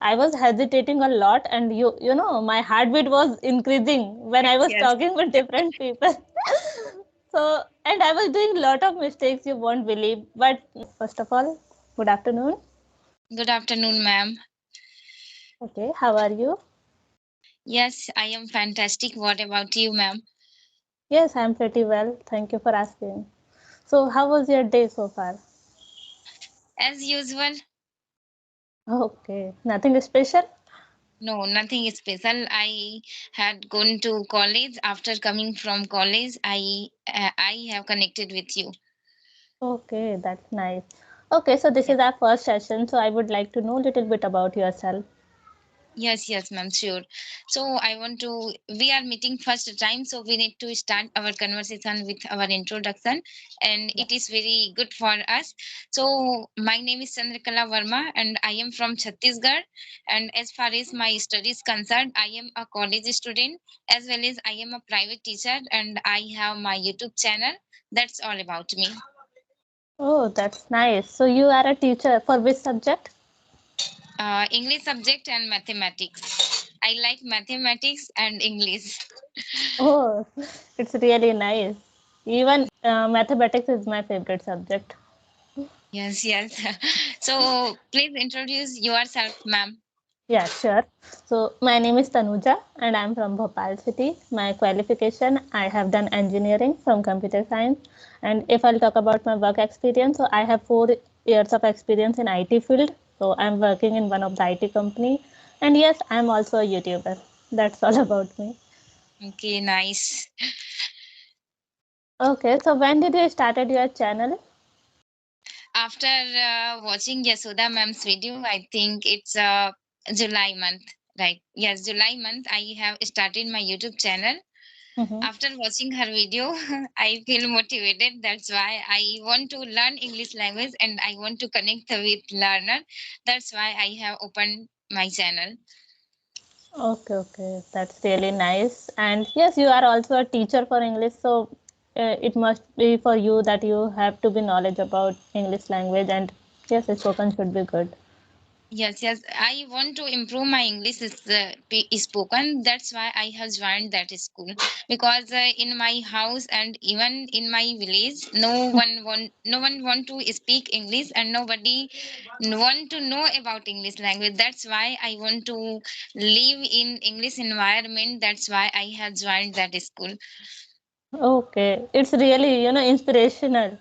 I was hesitating a lot, and my heartbeat was increasing when I was Yes. talking with different people. So, and I was doing a lot of mistakes you won't believe. But first of all, good afternoon. Good afternoon, ma'am. Okay, how are you? Yes, I am fantastic. What about you, ma'am? Yes, I'm pretty well. Thank you for asking. So, how was your day so far? As usual, Okay, nothing special? no, nothing special. I had gone to college. After coming from college, I have connected with you. Okay, that's nice. Okay, so this Yes, is our first session, so I would like to know a little bit about yourself. yes, ma'am, sure. So I want to. We are meeting first time, so we need to start our conversation with our introduction, and Yeah. it is very good for us. So my name is Chandrakala Verma, and I am from Chhattisgarh. And as far as my studies concerned, I am a college student as well as I am a private teacher, and I have my YouTube channel. That's all about me. Oh, that's nice. So you are a teacher for which subject? English subject and mathematics. I like mathematics and English. Oh, it's really nice. Even mathematics is my favorite subject. Yes. So please introduce yourself, ma'am. Yeah, sure. So my name is Tanuja and I'm from Bhopal city. My qualification, I have done engineering from computer science. And if I'll talk about my work experience, so I have 4 years of experience in IT field. So I'm working in one of the IT company. And yes, I'm also a YouTuber. That's all about me. Okay, nice. Okay, so when did you started your channel? After watching Yasoda ma'am's video, I think it's July month, right? Yes, July month. I have started my YouTube channel. Mm-hmm. After watching her video, I feel motivated. That's why I want to learn English language and I want to connect with learner. That's why I have opened my channel. Okay, okay, that's really nice. And yes, you are also a teacher for English, so it must be for you that you have to be knowledge about English language, and yes, spoken should be good. Yes. I want to improve my English is spoken. That's why I have joined that school because in my house and even in my village, no one want to speak English and nobody want to know about English language. That's why I want to live in English environment. That's why I have joined that school. Okay, it's really inspirational,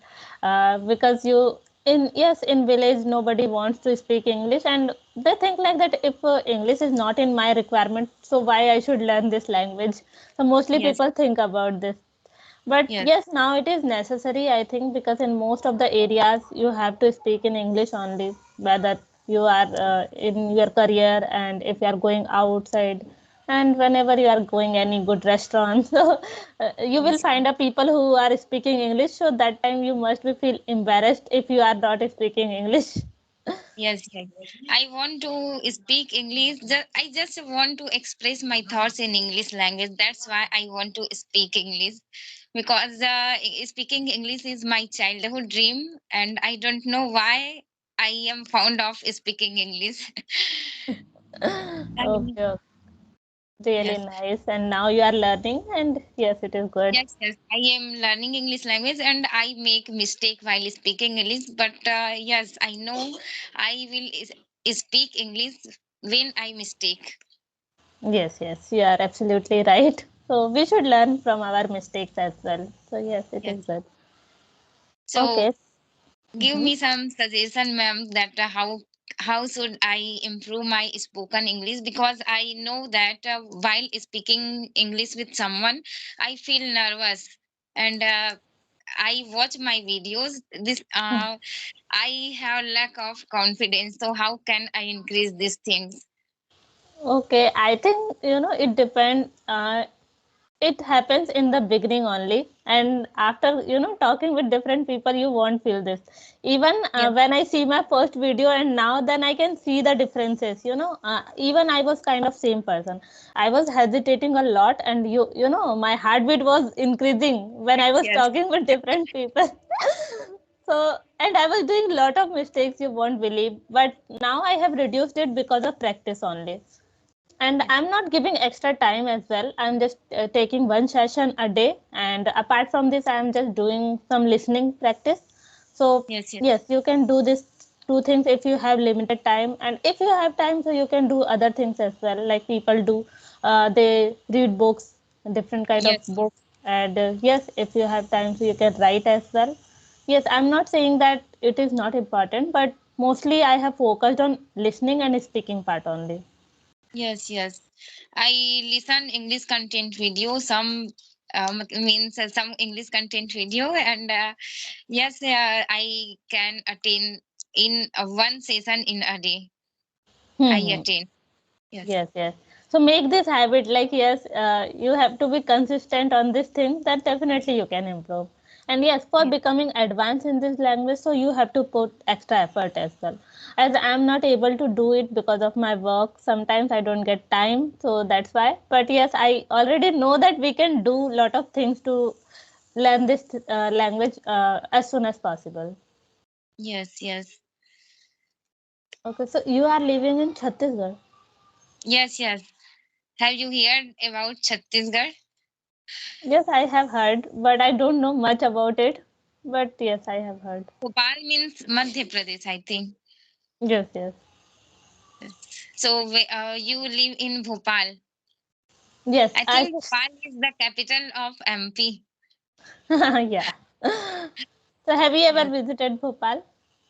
because you in yes in village nobody wants to speak English, and they think like that if English is not in my requirement, so why I should learn this language. So mostly Yes, people think about this. But yes, yes, now it is necessary, I think, because in most of the areas you have to speak in English only, whether you are in your career and if you are going outside and whenever you are going any good restaurant. So you will yes. find a people who are speaking English. So that time you must be feel embarrassed if you are not speaking English. Yes. I want to speak English. I just want to express my thoughts in English language. That's why I want to speak English because speaking English is my childhood dream, and I don't know why I am fond of speaking English. Um, Okay, okay. Really yes. nice. And now you are learning, and yes, it is good. Yes. I am learning English language and I make mistake while speaking English. But yes, I know I will speak English when I mistake. Yes, you are absolutely right. So we should learn from our mistakes as well. So yes, it Yes. is good. So Okay. give Mhm. me some suggestion, ma'am, that how should I improve my spoken English? Because I know that while speaking English with someone, I feel nervous and I watch my videos. This I have lack of confidence. So how can I increase these things? Okay, I think it depends. It happens in the beginning only, and after talking with different people, you won't feel this. Even Yes, when I see my first video and now, then I can see the differences. Even I was kind of same person. I was hesitating a lot, and my heartbeat was increasing when I was yes. talking with different people. So, and I was doing a lot of mistakes, you won't believe, but now I have reduced it because of practice only. And Yes, I'm not giving extra time as well. I'm just taking one session a day. And apart from this, I'm just doing some listening practice. So, yes, yes, yes, you can do this two things if you have limited time. And if you have time, so you can do other things as well, like people do. They read books, different kind of yes, yes, books. And yes, if you have time, so you can write as well. Yes, I'm not saying that it is not important, but mostly I have focused on listening and speaking part only. yes, yes. I listen English content video, some means some English content video, and yes, I can attend in one session in a day. I Hmm. attend. Yes, Yes, yes. So make this habit like, yes, you have to be consistent on this thing, that definitely you can improve. And yes, for yes, becoming advanced in this language, so you have to put extra effort as well. As I'm not able to do it because of my work, sometimes I don't get time, so that's why. But yes, I already know that we can do lot of things to learn this language as soon as possible. yes, yes, Okay, so you are living in Chhattisgarh. yes, yes. Have you heard about Chhattisgarh? Yes, I have heard, but I don't know much about it. But yes, I have heard. Bhopal means Madhya Pradesh, I think. Yes, yes, Yes. So you live in Bhopal. yes. I I think Bhopal is the capital of MP. yeah. So have you ever Yes. visited Bhopal?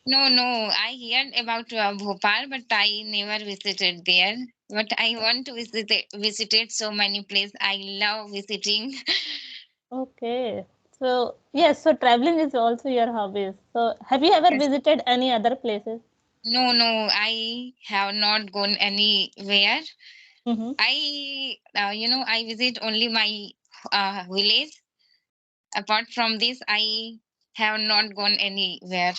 No, no, I heard about Bhopal, but I never visited there. But I want to visit it so many places. I love visiting. Okay. So yes, so traveling is also your hobby. So have you ever Yes. visited any other places? No, no, I have not gone anywhere. Mm-hmm. I visit only my village. Apart from this, I have not gone anywhere.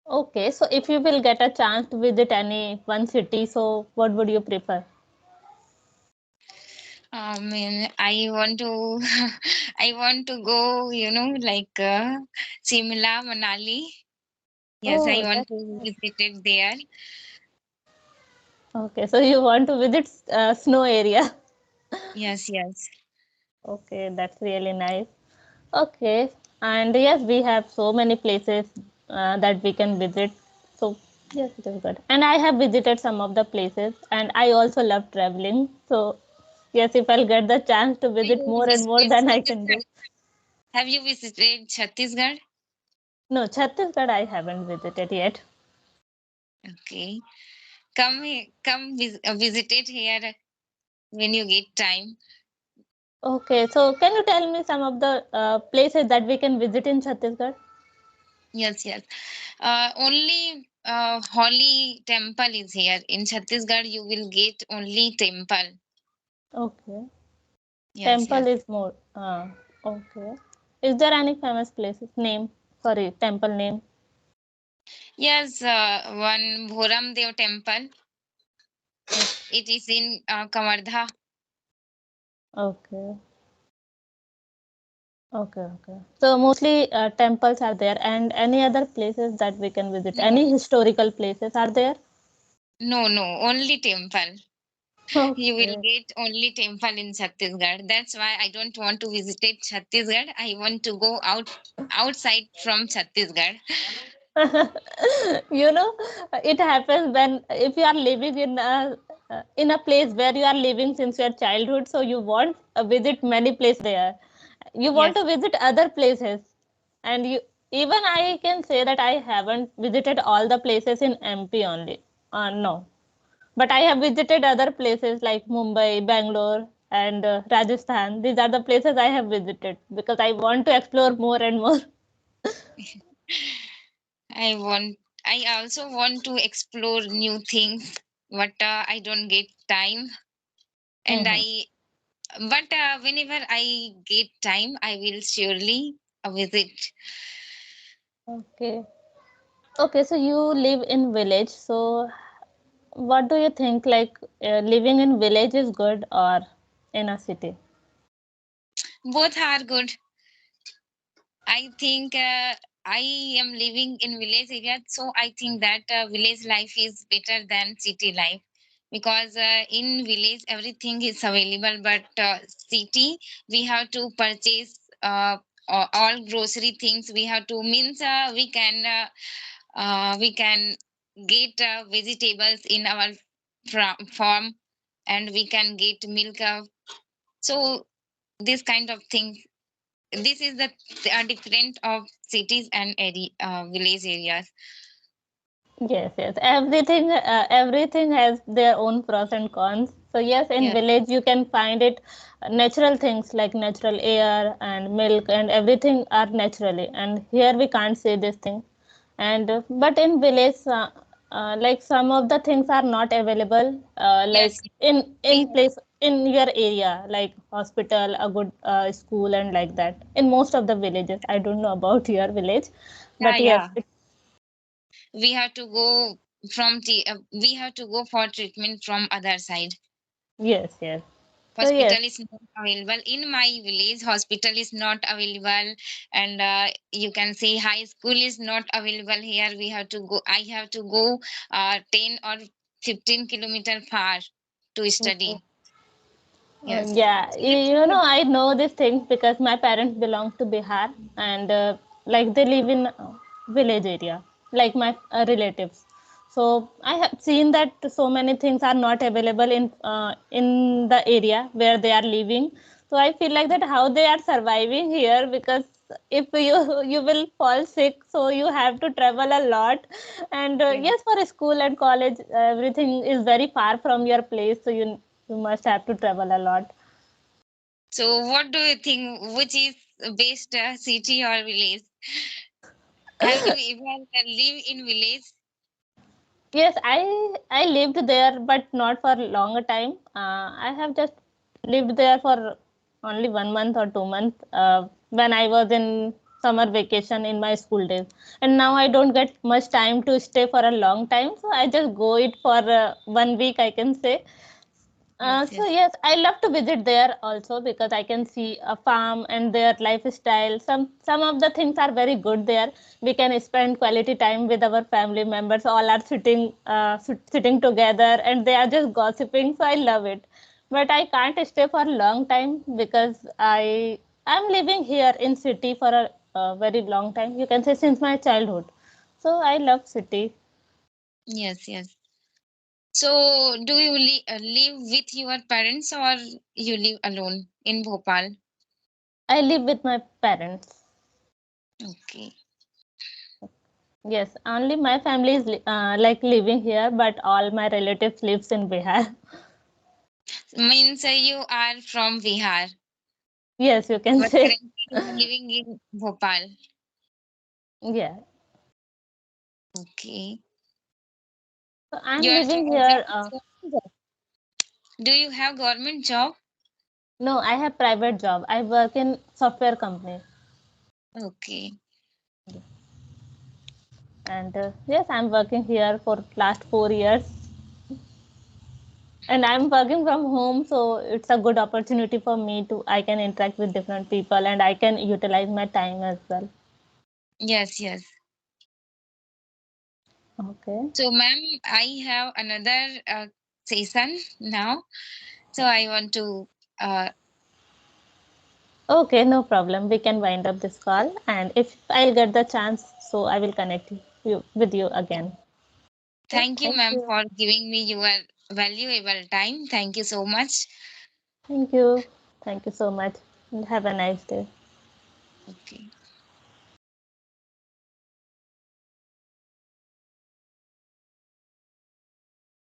Okay, so if you will get a chance to visit any one city, so what would you prefer? I mean, I want to, I want to go, like Shimla, Manali. Yes, I Oh, want that's to nice. visit it there. Okay, so you want to visit snow area. Yes, yes, Okay, that's really nice. Okay, and yes, we have so many places that we can visit. So yes, it is good. And I have visited some of the places, and I also love traveling. So yes, if I'll get the chance to Have visit you more and more, visited then I can Chhattisgarh? do. Have you visited Chhattisgarh? No, Chhattisgarh I haven't visited yet. Okay, come visit it here when you get time. Okay, so can you tell me some of the places that we can visit in Chhattisgarh? Yes, yes. Only Holy temple is here in Chhattisgarh. You will get only temple. Okay, Yes, temple yes. is more. Okay, is there any famous places name? Sorry, temple name. Yes, one Bhoram Dev temple. It is in Kavardha. Okay. Okay, okay. So mostly temples are there, and any other places that we can visit? No, Any historical places are there? no, no, only temple. You will Okay. get only temple in Chhattisgarh. That's why I don't want to visit Chhattisgarh. I want to go outside from Chhattisgarh. You know, it happens when if you are living in a place where you are living since your childhood, so you want to visit many places there. You want Yes, to visit other places, and you even I can say that I haven't visited all the places in MP only. No. But I have visited other places like Mumbai, Bangalore, and Rajasthan. These are the places I have visited because I want to explore more and more. I want. I also want to explore new things, but I don't get time. And Mhm. I, but whenever I get time, I will surely visit. Okay. Okay, so you live in village. So what do you think? Like living in village is good or in a city? Both are good. I think. I am living in village area, so I think that village life is better than city life, because in village everything is available, but city we have to purchase all grocery things. We have to means we can get vegetables in our farm, and we can get milk. So this kind of thing, this is the different of cities and village areas. Yes, yes. Everything has their own pros and cons. So yes, in Yeah. village you can find it natural things like natural air and milk and everything are naturally. And here we can't say this thing. And but in village, like some of the things are not available. Yes, Like in we place in your area, like hospital, a good school, and like that. In most of the villages, I don't know about your village, yeah, but yes, yeah. We have to go we have to go for treatment from other side. yes, yes. So yes, Hospital is not available in my village. Hospital is not available, and you can say high school is not available here. We have to go. I have to go 10 or 15 kilometer far to mhm. study. Yes. Yeah, So it's you know, good. I know these things because my parents belong to Bihar and like they live in village area, like my relatives. So I have seen that so many things are not available in the area where they are living. So I feel like that how they are surviving here because if you will fall sick, so you have to travel a lot, and Yeah. yes, for school and college, everything is very far from your place, so you must have to travel a lot. So what do you think? Which is best, city or village? Have you ever live in village? Yes, I lived there, but not for a longer time. I have just lived there for only 1 month or 2 months when I was in summer vacation in my school days. And now I don't get much time to stay for a long time, so I just go it for 1 week, I can say. Yes, So yes. yes, I love to visit there also because I can see a farm and their lifestyle. Some of the things are very good there. We can spend quality time with our family members. All are sitting together and they are just gossiping. So I love it. But I can't stay for a long time because I'm living here in city for a very long time. You can say since my childhood. So I love city. Yes, yes. So, do you live with your parents or you live alone in Bhopal? I live with my parents. Okay. Yes, only my family is like living here, but all my relatives lives in Bihar. Means you are from Bihar, Yes, you can but say. currently you are living in Bhopal. Yeah. Okay. So You I'm are living that here. is government job. Do you have government job? No, I have private job. I work in software company, Okay. and yes, I'm working here for last 4 years, and I'm working from home, so it's a good opportunity for me to I can interact with different people, and I can utilize my time as well. Yes, yes. Okay. So, ma'am, I have another session now. So, I want to. Uh, Okay, no problem. We can wind up this call, and if I'll get the chance, so I will connect you with you again. Okay, Thank you, thank ma'am, you. for giving me your valuable time. Thank you so much. Thank you. Thank you so much, and have a nice day. Okay.